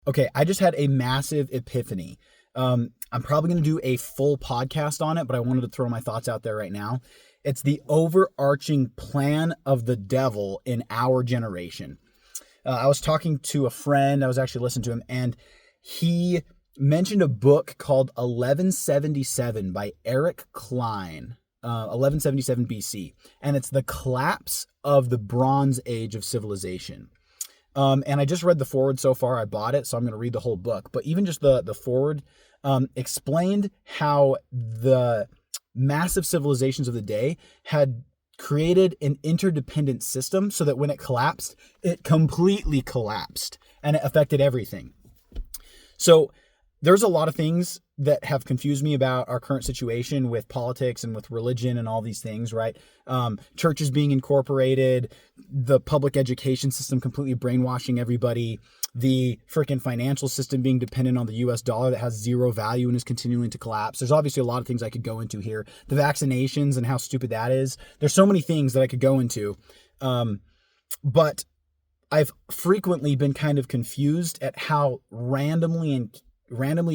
Okay, I just had a massive epiphany. I'm probably going to do a full podcast on it, but I wanted to throw my thoughts out there right now. It's the overarching plan of the devil in our generation. I was talking to a friend, I was actually listening to him, and he mentioned a book called 1177 by Eric Klein, 1177 BC, and it's the collapse of the Bronze Age of civilization. And I just read the foreword so far. I bought it, so I'm going to read the whole book. But even just the foreword explained how the massive civilizations of the day had created an interdependent system so that when it collapsed, it completely collapsed and it affected everything. So there's a lot of things that have confused me about our current situation with politics and with religion and all these things, right? Churches being incorporated, the public education system completely brainwashing everybody, the freaking financial system being dependent on the US dollar that has zero value and is continuing to collapse. There's obviously a lot of things I could go into here. The vaccinations and how stupid that is. There's so many things that I could go into. But I've frequently been kind of confused at how randomly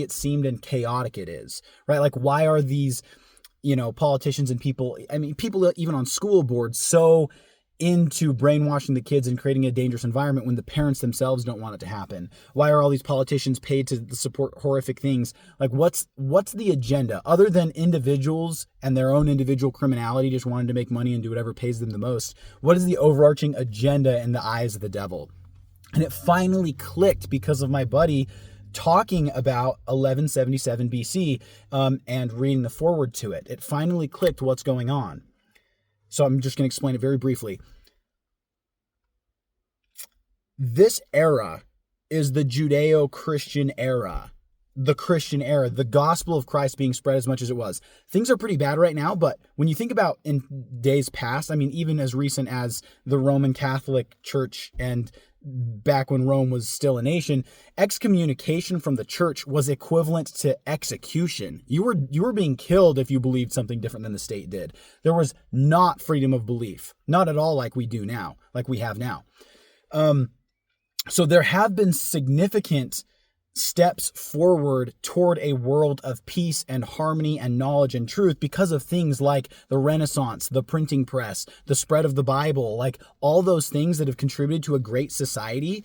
it seemed and chaotic it is, right? Like, why are these, politicians and people even on school boards so into brainwashing the kids and creating a dangerous environment when the parents themselves don't want it to happen? Why are all these politicians paid to support horrific things? Like, what's the agenda other than individuals and their own individual criminality, just wanting to make money and do whatever pays them the most? What is the overarching agenda in the eyes of the devil? And it finally clicked because of my buddy talking about 1177 BC and reading the foreword to it. It finally clicked what's going on. So I'm just going to explain it very briefly. This era is the Judeo-Christian era, the Christian era, the gospel of Christ being spread as much as it was. Things are pretty bad right now, but when you think about in days past, even as recent as the Roman Catholic Church and back when Rome was still a nation, excommunication from the church was equivalent to execution. You were being killed if you believed something different than the state did. There was not freedom of belief, not at all like we do now, like we have now. So there have been significant steps forward toward a world of peace and harmony and knowledge and truth because of things like the Renaissance, the printing press, the spread of the Bible, like all those things that have contributed to a great society